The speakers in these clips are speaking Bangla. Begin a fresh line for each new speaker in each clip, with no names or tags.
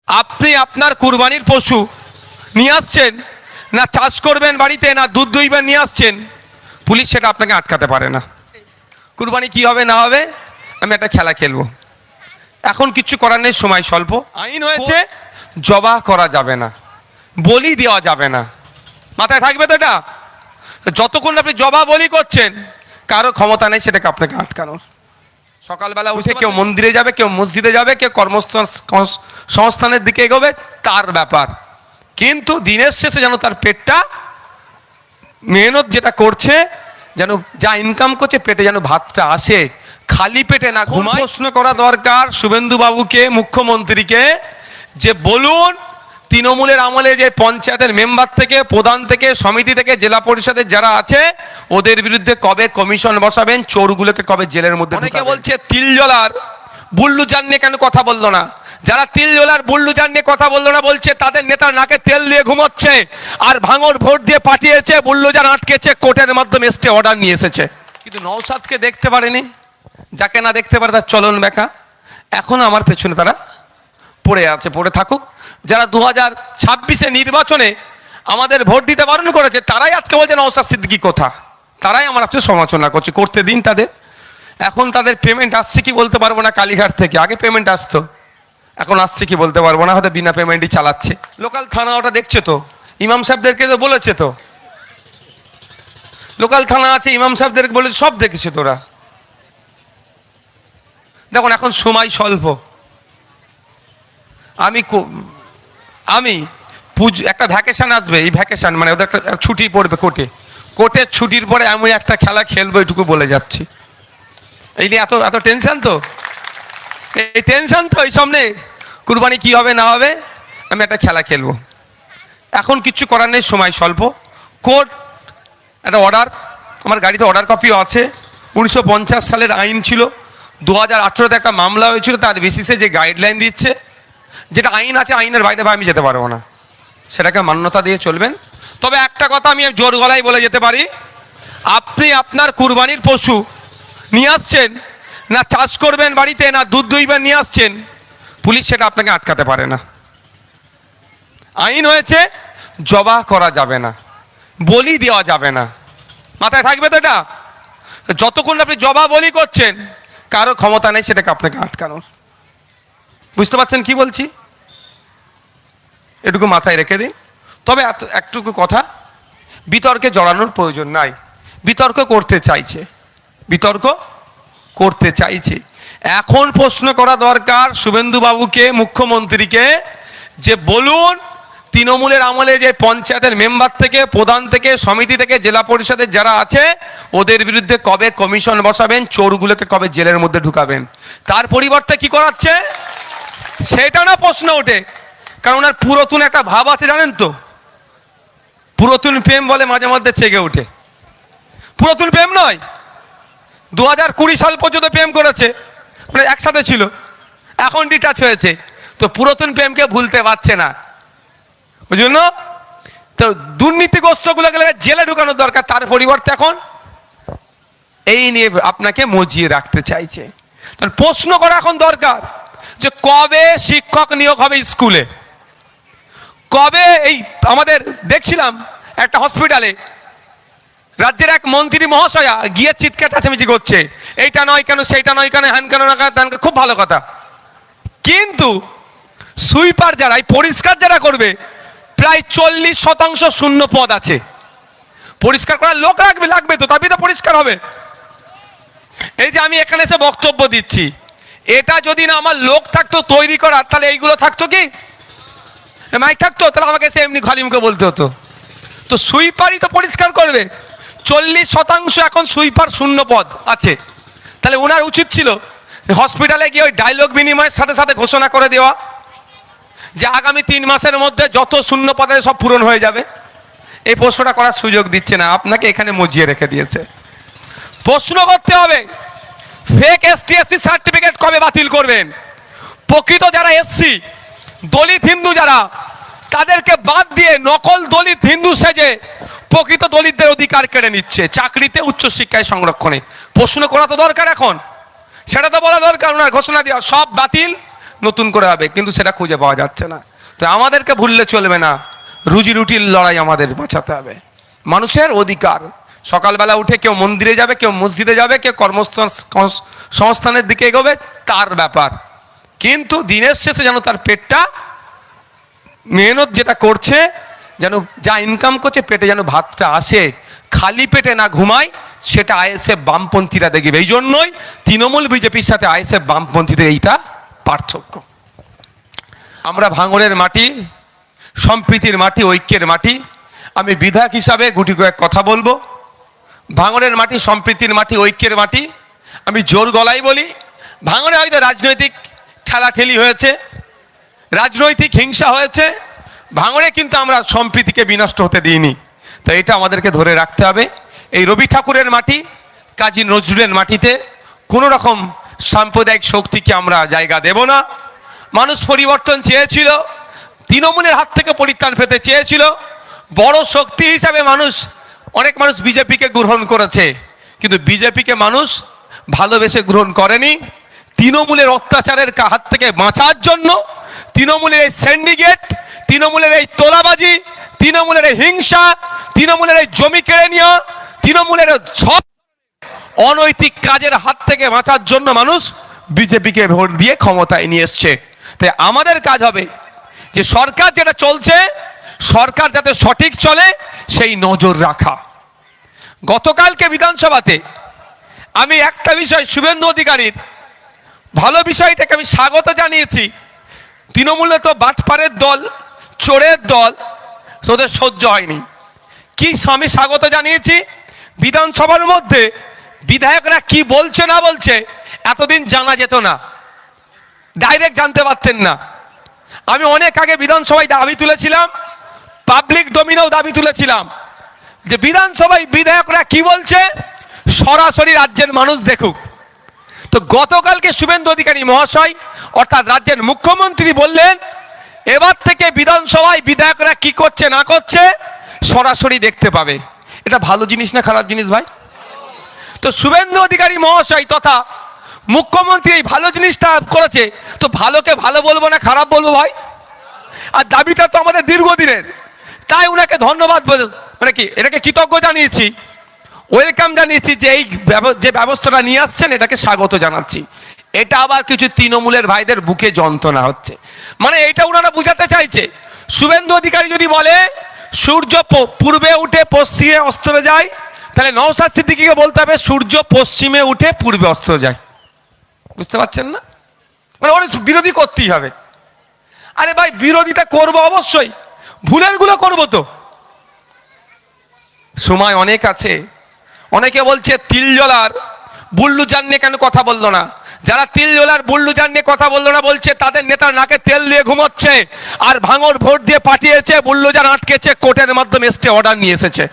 আপনি আপনার কুরবানির পশু নিয়ে আসছেন, না চাষ করবেন বাড়িতে, না দুধ দইবেন নিয়ে আসছেন, পুলিশ সেটা আপনাকে আটকাতে পারে না। কুরবানি কি হবে না হবে, আমি একটা খেলা খেলবো, এখন কিচ্ছু করার নেই, সময় স্বল্প। আইন হয়েছে জবাহ করা যাবে না, বলি দেওয়া যাবে না, মাথায় থাকবে তো এটা। যতক্ষণ আপনি জবাহ বলি করছেন, কারো ক্ষমতা নেই সেটাকে আপনাকে আটকানোর। সকালবেলা উঠে কেউ মন্দিরে যাবে, কেউ মসজিদে যাবে, কেউ কর্মসংস্থানের দিকে এগোবে, তার ব্যাপার। কিন্তু দিনের শেষে যেন তার পেটটা, মেহনত যেটা করছে, যেন যা ইনকাম করছে পেটে যেন ভাতটা আসে, খালি পেটে না ঘুমায়। প্রশ্ন করা দরকার শুভেন্দু বাবুকে, মুখ্যমন্ত্রীকে, যে বলুন তৃণমূলের আমলে যে পঞ্চায়েতের মেম্বার থেকে, প্রধান থেকে, সমিতি থেকে, জেলা পরিষদের যারা আছে, ওদের বিরুদ্ধে কবে কমিশন বসাবেন, চোরগুলোকে কবে জেলের মধ্যে। অনেকে বলছে তিলজলার বুল্লুজান নিয়ে কেন কথা বললো না, যারা তিলজলার বুল্লুজান নিয়ে কথা বললো না বলছে তাদের নেতার নাকে তেল দিয়ে ঘুমোচ্ছে, আর ভাঙর ভোট দিয়ে পাঠিয়েছে, বুল্লুজান আটকেছে, কোর্টের মাধ্যমে স্টে অর্ডার নিয়ে এসেছে। কিন্তু নওশাদকে দেখতে পারেনি, যাকে না দেখতে পারে তার চলন বেকা। এখন আমার পেছনে তারা পড়ে আছে, পড়ে থাকুক। যারা 2026 নির্বাচনে আমাদের ভোট দিতে বারণ করেছে, তারাই আজকে বলছে নওশাদ সিদ্দিকী কথা, তারাই আমার আজকে সমালোচনা করছে। করতে দিন তাদের। এখন তাদের পেমেন্ট আসছে কি বলতে পারবো না, কালীঘাট থেকে আগে পেমেন্ট আসতো, এখন আসছে কি বলতে পারবো না, হয়তো বিনা পেমেন্টই চালাচ্ছে। লোকাল থানা ওটা দেখছে তো, ইমাম সাহেবদেরকে তো বলেছে, তো লোকাল থানা আছে, ইমাম সাহেবদেরকে বলেছে, সব দেখেছে তোরা। দেখুন এখন সময় স্বল্প, আমি একটা ভ্যাকেশন আসবে, এই ভ্যাকেশন মানে ওদের একটা ছুটি পড়বে কোর্টের ছুটির পরে আমি একটা খেলা খেলবো, এটুকু বলে যাচ্ছি। এই নিয়ে এত এত টেনশন, তো এই টেনশন তো এই সামনে কুরবানি কি হবে না হবে, আমি একটা খেলা খেলবো, এখন কিচ্ছু করার নেই, সময় স্বল্প। কোর্ট একটা অর্ডার, আমার গাড়িতে অর্ডার কপিও আছে, 1950 সালের আইন ছিল, 2018-তে একটা মামলা হয়েছিল, তার বেসিসে যে গাইডলাইন দিচ্ছে, যেটা আইন আছে, আইনের বাইরে আমি যেতে পারবো না, সেটাকে মান্যতা দিয়ে চলবেন। তবে একটা কথা আমি জোর গলায় বলে যেতে পারি, আপনি আপনার কুরবানির পশু নিয়ে আসছেন, না চাষ করবেন বাড়িতে, না দুধ দইবেন নিয়ে আসছেন, পুলিশ সেটা আপনাকে আটকাতে পারে না। আইন হয়েছে জবাহ করা যাবে না, বলি দেওয়া যাবে না, মাথায় থাকবে তো এটা। যতক্ষণ আপনি জবাহ বলি করছেন, কারো ক্ষমতা নেই সেটাকে আপনাকে আটকানোর। বুঝতে পারছেন কি বলছি, এটুকু মাথায় রেখে দিন। তবে একটুকু কথা, বিতর্কে জড়ানোর প্রয়োজন নাই, বিতর্ক করতে চাইছে। এখন প্রশ্ন করা দরকার শুভেন্দু বাবুকে, মুখ্যমন্ত্রীকে, যে বলুন তৃণমূলের আমলে যে পঞ্চায়েতের মেম্বার থেকে, প্রধান থেকে, সমিতি থেকে, জেলা পরিষদের যারা আছে, ওদের বিরুদ্ধে কবে কমিশন বসাবেন, চোরগুলোকে কবে জেলের মধ্যে ঢুকাবেন। তার পরিবর্তে কি করাচ্ছে সেটা না প্রশ্ন ওঠে, কারণ ওনার পুরাতন একটা ভাব আছে, জানেন তো, পুরাতন প্রেম বলে মাঝে মধ্যে চেগে ওঠে। পুরাতন প্রেম নয়, 2020 সাল পর্যন্ত প্রেম করেছে, মানে একসাথে ছিল, এখন ডিটাচ হয়েছে, তো পুরাতন প্রেমকে ভুলতে পারছে না, ওই জন্য তো দুর্নীতিগ্রস্তগুলোকে জেলে ঢুকানোর দরকার। তার পরিবর্তে এখন এই নিয়ে আপনাকে মজিয়ে রাখতে চাইছে। প্রশ্ন করা এখন দরকার যে কবে শিক্ষক নিয়োগ হবে স্কুলে, কবে। এই আমাদের দেখছিলাম একটা হসপিটালে রাজ্যের এক মন্ত্রী মহাশয়া গিয়ে চিৎকার চেঁচামেচি করছে, এইটা নয় কেন, সেইটা নয় কেন, হ্যান কেন না কেন, খুব ভালো কথা। কিন্তু সুইপার যারা, পরিষ্কার যারা করবে, প্রায় 40% শূন্য পদ আছে। পরিষ্কার করার লোক লাগবে তো, তবেই তো পরিষ্কার হবে। এই যে আমি এখানে এসে বক্তব্য দিচ্ছি, এটা যদি না আমার লোক থাকতো তৈরি করার, তাহলে এইগুলো থাকতো কি, মাইক থাকতো, তাহলে আমাকে সে এমনি খালি মুখে বলতে হতো। তো সুইপারই তো পরিষ্কার করবে, 40% এখন সুইপার শূন্য পদ আছে। তাহলে ওনার উচিত ছিল হসপিটালে গিয়ে ওই ডায়লগ বিনিময়ের সাথে সাথে ঘোষণা করে দেওয়া যে আগামী 3 মাসের মধ্যে যত শূন্য পদে সব পূরণ হয়ে যাবে। এই প্রশ্নটা করার সুযোগ দিচ্ছে না, আপনাকে এখানে মজিয়ে রেখে দিয়েছে। প্রশ্ন করতে হবে ফেক ST/SC সার্টিফিকেট কবে বাতিল করবেন, প্রকৃত যারা এসসি দলিত হিন্দু যারা, তাদেরকে বাদ দিয়ে নকল দলিত হিন্দু সেজে প্রকৃত দলিতদের অধিকার কেড়ে নিচ্ছে, চাকরিতে, উচ্চশিক্ষায়, সংরক্ষণে। প্রশ্ন করা তো দরকার এখন, সেটা তো বলা দরকার, ওনার ঘোষণা দেওয়া সব বাতিল, নতুন করে হবে, কিন্তু সেটা খুঁজে পাওয়া যাচ্ছে না। তো আমাদেরকে ভুললে চলবে না, রুজি রুটির লড়াই আমাদের বাঁচাতে হবে। মানুষের অধিকার, সকালবেলা উঠে কেউ মন্দিরে যাবে, কেউ মসজিদে যাবে, কেউ কর্মসংস্থানের দিকে এগোবে, তার ব্যাপার। কিন্তু দিনের শেষে যেন তার পেটটা, মেহনত যেটা করছে, যেন যা ইনকাম করছে পেটে যেন ভাতটা আসে, খালি পেটে না ঘুমায়, সেটা আইএসএফ বামপন্থীরা দেখবে। এই জন্যই তৃণমূল বিজেপির সাথে আইএসএফ বামপন্থীদের এইটা পার্থক্য। আমরা ভাঙড়ের মাটি, সম্প্রীতির মাটি, ঐক্যের মাটি। আমি বিধায়ক হিসাবে গুটি কয়েক কথা বলবো। ভাঙড়ের মাটি সম্প্রীতির মাটি, ঐক্যের মাটি। আমি জোর গলায় বলি, ভাঙড়ে হয়তো রাজনৈতিক ঠেলাঠেলি হয়েছে, রাজনৈতিক হিংসা হয়েছে, ভাঙড়ে কিন্তু আমরা সম্প্রীতিকে বিনষ্ট হতে দিইনি। তো এটা আমাদেরকে ধরে রাখতে হবে। এই রবি ঠাকুরের মাটি, কাজী নজরুলের মাটিতে কোনো রকম সাম্প্রদায়িক শক্তিকে আমরা জায়গা দেব না। মানুষ পরিবর্তন চেয়েছিল, তৃণমূলের হাত থেকে পরিত্রাণ পেতে চেয়েছিল। বড় শক্তি হিসাবে অনেক মানুষ বিজেপিকে গ্রহণ করেছে, কিন্তু বিজেপিকে মানুষ ভালোবেসে গ্রহণ করেনি। তৃণমূলের অত্যাচারের হাত থেকে বাঁচার জন্য, তৃণমূলের এই সিন্ডিকেট, তৃণমূলের এই তোলাবাজি, তৃণমূলের এই হিংসা, তৃণমূলের এই জমি কেড়ে নেওয়া, তৃণমূলের সব অনৈতিক কাজের হাত থেকে বাঁচার জন্য মানুষ বিজেপিকে ভোট দিয়ে ক্ষমতায় নিয়ে এসছে। তাই আমাদের কাজ হবে যে সরকার যেটা চলছে, সরকার যাতে সঠিক চলে সেই নজর রাখা। গতকালকে বিধানসভাতে আমি একটা বিষয়, শুভেন্দু অধিকারীর ভালো বিষয়টাকে আমি স্বাগত জানিয়েছি। তৃণমূলে তো বাটপারের দল, চোরের দল, ওদের সহ্য হয়নি। কি আমি স্বাগত জানিয়েছি, বিধানসভার মধ্যে বিধায়করা কি বলছে না বলছে এতদিন জানা যেত না, ডাইরেক্ট জানতে পারতেন না। আমি অনেক আগে বিধানসভায় দাবি তুলেছিলাম, পাবলিক ডোমিনেও দাবি তুলেছিলাম যে বিধানসভায় বিধায়করা কি বলছে সরাসরি রাজ্যের মানুষ দেখুক। তো গতকালকে শুভেন্দু অধিকারী মহাশয় অর্থাৎ রাজ্যের মুখ্যমন্ত্রী বললেন, এবার থেকে বিধানসভায় বিধায়করা কি করছে না করছে সরাসরি দেখতে পাবে। এটা ভালো জিনিস না খারাপ জিনিস ভাই? তো শুভেন্দু অধিকারী মহাশয় তথা মুখ্যমন্ত্রী এই ভালো জিনিসটা করেছে, তো ভালোকে ভালো বলবো না খারাপ বলবো ভাই? আর দাবিটা তো আমাদের দীর্ঘদিনের, তাই উনাকে ধন্যবাদ, মানে কি এটাকে কৃতজ্ঞ জানিয়েছি, ওয়েলকাম জানিয়েছি যে এই যে ব্যবস্থাটা নিয়ে আসছেন এটাকে স্বাগত জানাচ্ছি। এটা আবার কিছু তৃণমূলের ভাইদের বুকে যন্ত্রণা হচ্ছে, মানে এটা ওনারা বুঝাতে চাইছে। শুভেন্দু অধিকারী যদি বলে সূর্য পূর্বে উঠে পশ্চিমে অস্ত যায়, তাহলে নওশাদ সিদ্দিকীকে বলতে হবে সূর্য পশ্চিমে উঠে পূর্বে অস্ত যায়। বুঝতে পারছেন না? মানে ওর বিরোধী করতেই হবে। আরে ভাই বিরোধিতা করবো অবশ্যই, ভুলের গুলো করবো তো, সময় অনেক আছে। অনেকে বলছে তিলজলার বুল্লুজান নিয়ে কেন কথা বললো না? যারা তিলজলার বুল্লুজান নিয়ে কথা বললো না বলছে তাদের নেতার নাকে তেল দিয়ে ঘুমোচ্ছে, আর ভাঙর ভোট দিয়ে পাঠিয়েছে, বুল্লুজান আটকেছে, কোর্টের মাধ্যমে স্টে অর্ডার নিয়ে এসেছে।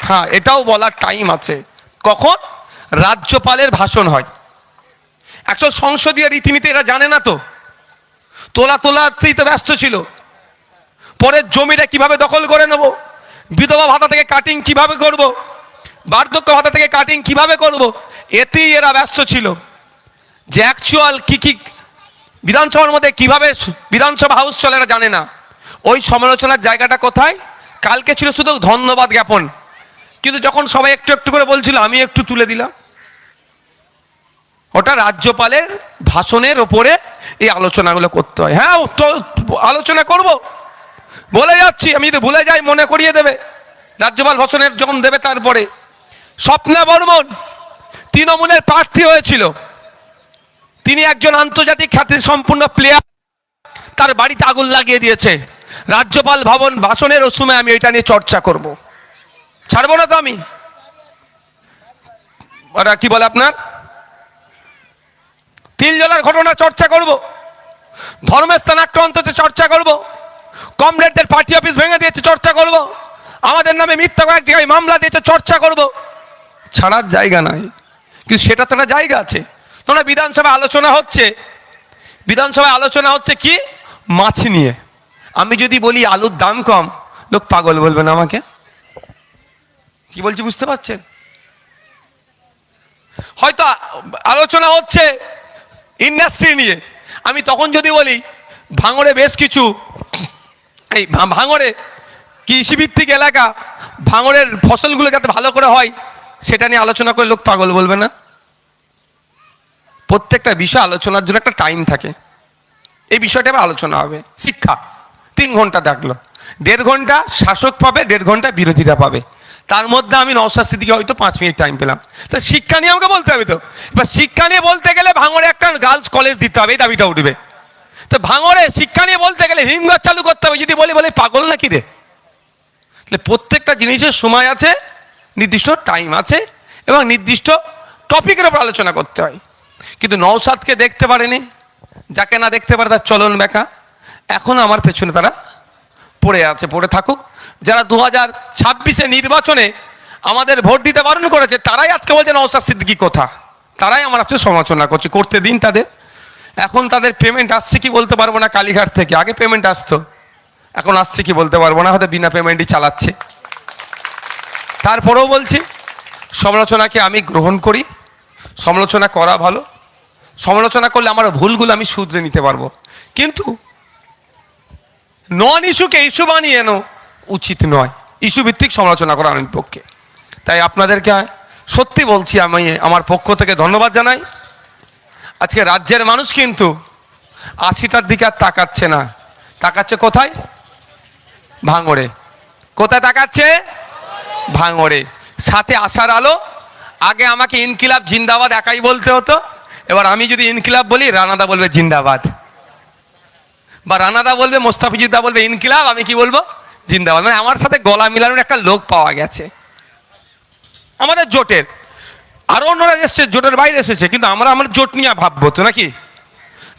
হ্যাঁ, এটাও বলার টাইম আছে। কখন? রাজ্যপালের ভাষণ হয়। একশো সংসদীয় রীতিনীতি এরা জানে না, তো তোলাতেই তো ব্যস্ত ছিল। পরে জমিটা কিভাবে দখল করে নেব, বিধবা ভাতা থেকে কাটিং কিভাবে করব, বার্ধক্য ভাতা থেকে কাটিং কিভাবে করব, এতেই এরা ব্যস্ত ছিল। যে অ্যাকচুয়াল কি বিধানসভার মধ্যে কিভাবে বিধানসভা হাউস চলে এরা জানে না। ওই সমালোচনার জায়গাটা কোথায়? কালকে ছিল শুধু ধন্যবাদ জ্ঞাপন, কিন্তু যখন সবাই একটু একটু করে বলছিল আমি একটু তুলে দিলাম। ওটা রাজ্যপালের ভাষণের ওপরে এই আলোচনাগুলো করতে হয়। হ্যাঁ, তো আলোচনা করব, বলে যাচ্ছি, আমি যদি ভুলে যাই মনে করিয়ে দেবে। রাজ্যপাল ভাষণের যখন দেবে তারপরে স্বপ্না বর্মন তৃণমূলের প্রার্থী হয়েছিল, তিনি একজন আন্তর্জাতিক খ্যাতি সম্পূর্ণ প্লেয়ার, তার বাড়িতে আগুন লাগিয়ে দিয়েছে। রাজ্যপাল ভবন ভাষণের সময় আমি এটা নিয়ে চর্চা করব, ছাড়বো না তো আমি। ওরা কি বলে আপনার তিলজলার ঘটনা চর্চা করব, ধর্মস্থান আক্রান্ত চর্চা করব, কমরেডদের পার্টি অফিস ভেঙে দিয়েছে চর্চা করব, আমাদের নামে মিথ্যা কয়েক জায়গায় মামলা দিয়েছে চর্চা করব। ছাড়ার জায়গা নাই, কিন্তু সেটা তো একটা জায়গা আছে। তোমরা বিধানসভায় আলোচনা হচ্ছে, বিধানসভায় আলোচনা হচ্ছে কি মাছ নিয়ে। আমি যদি বলি আলুর দাম কম, লোক পাগল বলবে না আমাকে? কি বলছি বুঝতে পারছেন? হয়তো আলোচনা হচ্ছে ইন্ডাস্ট্রি নিয়ে। আমি তখন যদি বলি ভাঙড়ে বেশ কিছু এই ভাঙড়ে কৃষিভিত্তিক এলাকা, ভাঙড়ের ফসলগুলো যাতে ভালো করে হয় সেটা নিয়ে আলোচনা করে লোক পাগল বলবে না? প্রত্যেকটা বিষয় আলোচনার জন্য একটা টাইম থাকে। এই বিষয়টা আবার আলোচনা হবে। শিক্ষা 3 ঘন্টা থাকলো, 1.5 ঘন্টা শাসক পাবে, 1.5 ঘন্টা বিরোধীরা পাবে। তার মধ্যে আমি নওশাদ সিদ্দিকী হয়তো 5 মিনিট টাইম পেলাম। তো শিক্ষা নিয়ে আমাকে বলতে হবে। তো এবার শিক্ষা নিয়ে বলতে গেলে ভাঙড়ে একটা গার্লস কলেজ দিতে হবে, এই দাবিটা উঠবে। তো ভাঙড়ে শিক্ষা নিয়ে বলতে গেলে হিমঘর চালু করতে হবে। যদি বলে পাগল নাকি রে? তাহলে প্রত্যেকটা জিনিসের সময় আছে, নির্দিষ্ট টাইম আছে এবং নির্দিষ্ট টপিকের উপর আলোচনা করতে হয়। কিন্তু নওশাদকে দেখতে পারেনি, যাকে না দেখতে পারে তার চলন বেঁকা। এখন আমার পেছনে তারা পড়ে আছে, পড়ে থাকুক। যারা 2026 নির্বাচনে আমাদের ভোট দিতে বারণ করেছে তারাই আজকে বলছে নওশাদ সিদ্দিকী কোথা, তারাই আমার আজকে সমালোচনা করছে। করতে দিন তাদের। এখন তাদের পেমেন্ট আসছে কি বলতে পারবো না, কালীঘাট থেকে আগে পেমেন্ট আসতো, এখন আসছে কি বলতে পারবো না, হয়তো বিনা পেমেন্টই চালাচ্ছে। তারপরেও বলছি সমালোচনাকে আমি গ্রহণ করি, সমালোচনা করা ভালো, সমালোচনা করলে আমার ভুলগুলো আমি শুধরে নিতে পারবো। কিন্তু নন ইস্যুকে ইস্যু বানিয়ে এনো উচিত নয়, ইস্যু ভিত্তিক সমালোচনা করা আমার পক্ষে। তাই আপনাদেরকে সত্যি বলছি, আমি আমার পক্ষ থেকে ধন্যবাদ জানাই। আজকে রাজ্যের মানুষ কিন্তু 80টার দিকে আর তাকাচ্ছে না, তাকাচ্ছে কোথায়? ভাঙড়ে। কোথায় তাকাচ্ছে? ভাঙড়ে। সাথে আশার আলো। আগে আমাকে ইনকিলাব জিন্দাবাদ একাই বলতে হতো, এবার আমি যদি ইনকিলাব বলি রানাদা বলবে জিন্দাবাদ, বা রানাদা বলবে, মোস্তাফিজুদ্দা বলবে ইনকিলাব, আমি কি বলবো? জিন্দাবাদ। মানে আমার সাথে গলা মিলানোর একটা লোক পাওয়া গেছে আমাদের জোটের। আরো অন্যরা এসছে, জোটের বাইরে এসেছে, কিন্তু আমরা আমার জোট নিয়ে ভাববো তো নাকি?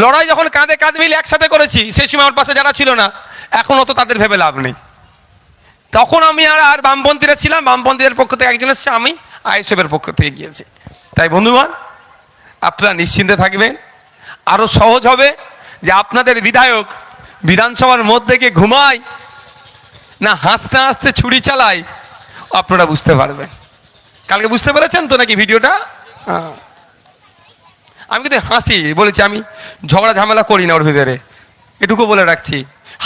লড়াই যখন কাঁধে কাঁধ মিলে একসাথে করেছি, সেই সময় আমার পাশে যারা ছিল না, এখন অত তাদের ভেবে লাভ নেই। তখন আমি আর বামপন্থীরা ছিলাম, বামপন্থীদের পক্ষ থেকে একজন এসছে, আমি আইএসএফের পক্ষ থেকে গিয়েছি। তাই বন্ধুগণ, আপনারা নিশ্চিন্তে থাকবেন। আরো সহজ হবে যে আপনাদের বিধায়ক বিধানসভার মধ্যে গিয়ে ঘুমায় না হাসতে হাসতে ছুরি চালায়, আপনারা বুঝতে পারবেন। কালকে বুঝতে পেরেছেন তো নাকি ভিডিওটা? আমি কিন্তু হাসি বলেছি, আমি ঝগড়া ঝামেলা করি না ওর ভিতরে, এটুকু বলে রাখছি।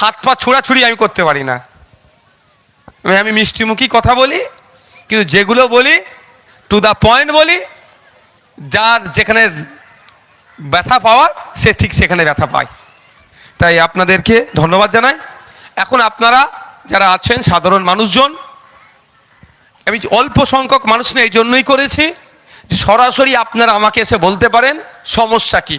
হাত পা ছোড়াছুড়ি আমি করতে পারি না। আমি মিষ্টিমুখী কথা বলি, কিন্তু যেগুলো বলি টু দ্য পয়েন্ট বলি। যার যেখানে ব্যথা পাওয়ার সে ঠিক সেখানে ব্যথা পায়। তাই আপনাদেরকে ধন্যবাদ জানাই। এখন আপনারা যারা আছেন সাধারণ মানুষজন, আমি অল্প সংখ্যক মানুষ নিয়ে এই জন্যই করেছি যে সরাসরি আপনারা আমাকে এসে বলতে পারেন সমস্যা কি।